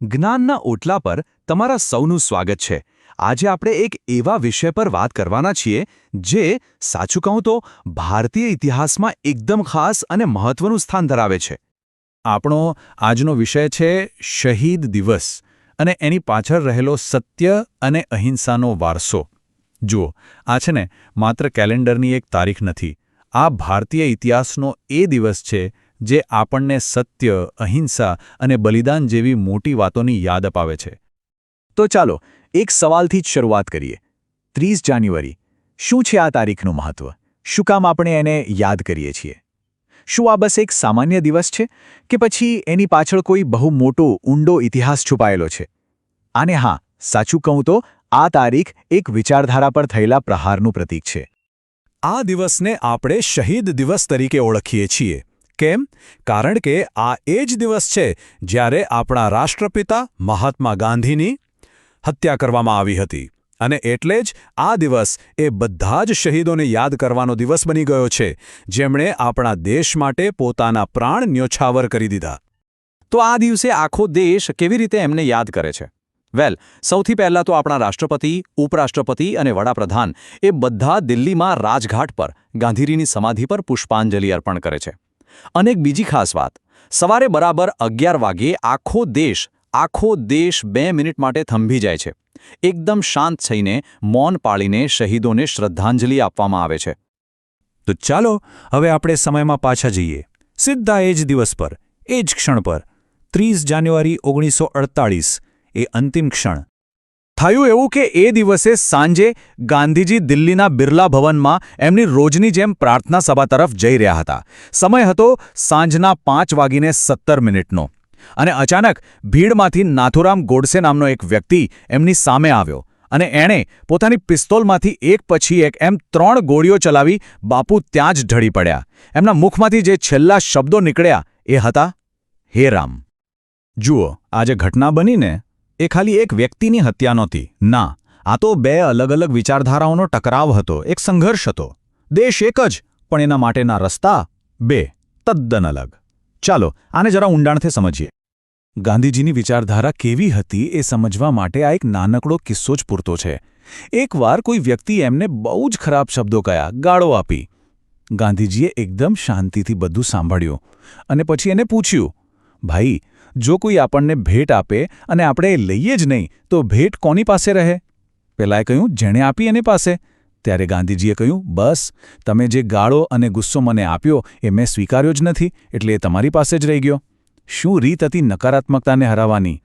જ્ઞાનના ઓટલા પર તમારા સૌનું સ્વાગત છે. આજે આપણે એક એવા વિષય પર વાત કરવાના છીએ જે, સાચું કહું તો, ભારતીય ઇતિહાસમાં એકદમ ખાસ અને મહત્વનું સ્થાન ધરાવે છે. આપણો આજનો વિષય છે શહીદ દિવસ અને એની પાછળ રહેલો સત્ય અને અહિંસાનો વારસો. જુઓ, આ છે ને માત્ર કેલેન્ડરની એક તારીખ નથી. આ ભારતીય ઇતિહાસનો એ દિવસ છે જે આપણને સત્ય, અહિંસા અને બલિદાન જેવી મોટી વાતોની યાદ અપાવે છે. તો ચાલો એક સવાલથી જ શરૂઆત કરીએ. 30 જાન્યુઆરી શું છે આ તારીખનું મહત્વ? શું કામ આપણે એને યાદ કરીએ છીએ? શું આ બસ એક સામાન્ય દિવસ છે કે પછી એની પાછળ કોઈ બહુ મોટો ઊંડો ઇતિહાસ છુપાયેલો છે? અને હા, સાચું કહું તો આ તારીખ એક વિચારધારા પર થયેલા પ્રહારનું પ્રતીક છે. આ દિવસને આપણે શહીદ દિવસ તરીકે ઓળખીએ છીએ. કેમ? કારણ કે આ એ જ દિવસ છે જ્યારે આપણા રાષ્ટ્રપિતા મહાત્મા ગાંધીની હત્યા કરવામાં આવી હતી. અને એટલે જ આ દિવસ એ બધા જ શહીદોને યાદ કરવાનો દિવસ બની ગયો છે, જેમણે આપણા દેશ માટે પોતાના પ્રાણ ન્યોછાવર કરી દીધા. તો આ દિવસે આખો દેશ કેવી રીતે એમને યાદ કરે છે? સૌથી પહેલાં તો આપણા રાષ્ટ્રપતિ, ઉપરાષ્ટ્રપતિ અને વડાપ્રધાન એ બધા દિલ્હીમાં રાજઘાટ પર ગાંધીજીની સમાધિ પર પુષ્પાંજલિ અર્પણ કરે છે. અને એક બીજી ખાસ વાત, સવારે બરાબર 11 વાગ્યે આખો દેશ 2 મિનિટ માટે થંભી જાય છે. એકદમ શાંત થઈને મૌન પાળીને શહીદોને શ્રદ્ધાંજલિ આપવામાં આવે છે. તો ચાલો હવે આપણે સમયમાં પાછા જઈએ, સીધા એ જ દિવસ પર, એ જ ક્ષણ પર, 30 જાન્યુઆરી 1948, એ અંતિમ ક્ષણ. થયું એવું કે એ દિવસે સાંજે ગાંધીજી દિલ્હીના બિરલા ભવનમાં એમની રોજની જેમ પ્રાર્થના સભા તરફ જઈ રહ્યા હતા. સમય હતો સાંજના 5:17 અને અચાનક ભીડમાંથી નાથુરામ ગોડસે નામનો એક વ્યક્તિ એમની સામે આવ્યો અને એણે પોતાની પિસ્તોલમાંથી એક પછી એક એમ 3 ગોળીઓ ચલાવી બાપુ ત્યાં જ ઢળી પડ્યા. એમના મુખમાંથી જે છેલ્લા શબ્દો નીકળ્યા એ હતા, હે રામ. જુઓ, આ જે ઘટના બનીને એ ખાલી એક વ્યક્તિની હત્યા નહોતી. ના, આ તો 2 અલગ અલગ વિચારધારાઓનો ટકરાવ હતો, એક સંઘર્ષ હતો. દેશ એક જ, પણ એના માટેના રસ્તા 2 તદ્દન અલગ. ચાલો આને જરા ઊંડાણથી સમજીએ. ગાંધીજીની વિચારધારા કેવી હતી એ સમજવા માટે આ એક નાનકડો કિસ્સો જ પૂરતો છે. એકવાર કોઈ વ્યક્તિ એમને બહુ જ ખરાબ શબ્દો કહ્યા, ગાળો આપી. ગાંધીજીએ એકદમ શાંતિથી બધું સાંભળ્યું અને પછી એને પૂછ્યું, ભાઈ, જો કોઈ આપણને ભેટ આપે અને આપણે એ લઈએ જ નહીં તો ભેટ કોની પાસે રહે? પેલાએ કહ્યું, જેણે આપી એની પાસે. ત્યારે ગાંધીજીએ કહ્યું, બસ, તમે જે ગાળો અને ગુસ્સો મને આપ્યો એ મેં સ્વીકાર્યો જ નથી, એટલે એ તમારી પાસે જ રહી ગયો. શું રીત હતી નકારાત્મકતાને હરાવવાની!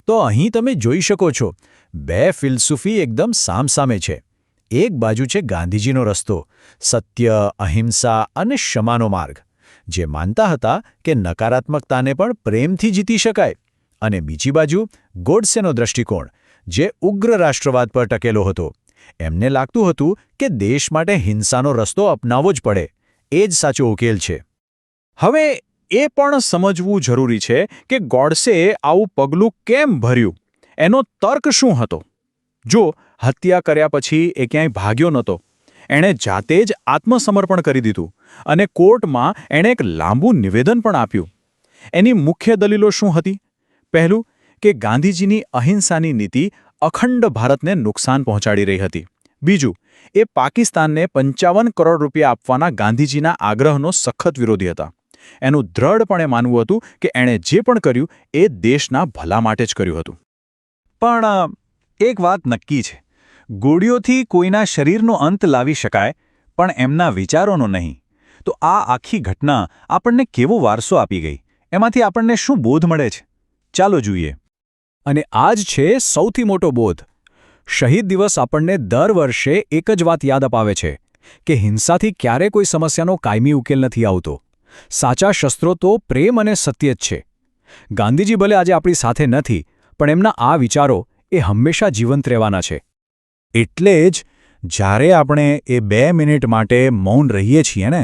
તો અહીં તમે જોઈ શકો છો, 2 ફિલસૂફી એકદમ સામસામે છે. એક બાજુ છે ગાંધીજીનો રસ્તો, સત્ય, અહિંસા અને ક્ષમાનો માર્ગ, જે માનતા હતા કે નકારાત્મકતાને પણ પ્રેમથી જીતી શકાય. અને બીજી બાજુ ગોડસેનો દૃષ્ટિકોણ, જે ઉગ્ર રાષ્ટ્રવાદ પર ટકેલો હતો. એમને લાગતું હતું કે દેશ માટે હિંસાનો રસ્તો અપનાવવો જ પડે. એ જ સાચો ઉકેલ છે. હવે એ પણ સમજવું જરૂરી છે કે ગોડસેએ આવું પગલું કેમ ભર્યું, એનો તર્ક શું હતો. જો હત્યા કર્યા પછી એ ક્યાંય ભાગ્યો નહોતો. એણે જાતે જ આત્મસમર્પણ કરી દીધું અને કોર્ટમાં એણે એક લાંબુ નિવેદન પણ આપ્યું. એની મુખ્ય દલીલો શું હતી? પહેલું, કે ગાંધીજીની અહિંસાની નીતિ અખંડ ભારતને નુકસાન પહોંચાડી રહી હતી. બીજું, એ પાકિસ્તાનને 55 કરોડ રૂપિયા આપવાના ગાંધીજીના આગ્રહનો સખત વિરોધી હતા. એનું દ્રઢપણે માનવું હતું કે એણે જે પણ કર્યું એ દેશના ભલા માટે જ કર્યું હતું. પણ એક વાત નક્કી છે, ગોળીઓથી કોઈના શરીરનો અંત લાવી શકાય, પણ એમના વિચારોનો નહીં. તો આ આખી ઘટના આપણને કેવો વારસો આપી ગઈ, એમાંથી આપણને શું બોધ મળે છે? ચાલો જોઈએ. અને આ જ છે સૌથી મોટો બોધ. શહીદ દિવસ આપણને દર વર્ષે એક જ વાત યાદ અપાવે છે કે હિંસાથી ક્યારે કોઈ સમસ્યાનો કાયમી ઉકેલ નથી આવતો. સાચા શસ્ત્રો તો પ્રેમ અને સત્ય જ છે. ગાંધીજી ભલે આજે આપણી સાથે નથી, પણ એમના આ વિચારો એ હંમેશા જીવંત રહેવાના છે. એટલે જ જ્યારે આપણે એ 2 મિનિટ માટે મૌન રહીએ છીએ ને,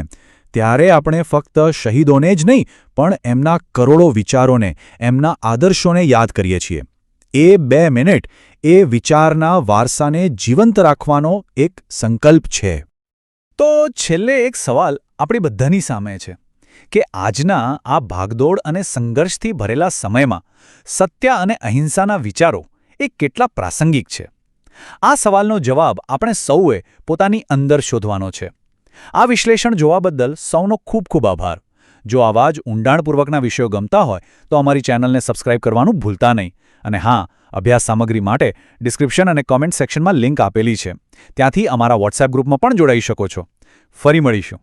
ત્યારે આપણે ફક્ત શહીદોને જ નહીં, પણ એમના કરોડો વિચારોને, એમના આદર્શોને યાદ કરીએ છીએ. એ 2 મિનિટ એ વિચારના વારસાને જીવંત રાખવાનો એક સંકલ્પ છે. તો છેલ્લે એક સવાલ આપણી બધાની સામે છે કે આજના આ ભાગદોડ અને સંઘર્ષથી ભરેલા સમયમાં સત્ય અને અહિંસાના વિચારો એ કેટલા પ્રાસંગિક છે. આ સવાલનો જવાબ આપણે સૌએ પોતાની અંદર શોધવાનો છે. આ વિશ્લેષણ જોવા બદલ સૌનો ખૂબ ખૂબ આભાર. જો આવા જ ઊંડાણપૂર્વકના વિષયો ગમતા હોય તો અમારી ચેનલને સબસ્ક્રાઇબ કરવાનું ભૂલતા નહીં. અને હા, અભ્યાસ સામગ્રી માટે ડિસ્ક્રિપ્શન અને કોમેન્ટ સેક્શનમાં લિંક આપેલી છે. ત્યાંથી અમારા વોટ્સએપ ગ્રુપમાં પણ જોડાઈ શકો છો. ફરી મળીશું.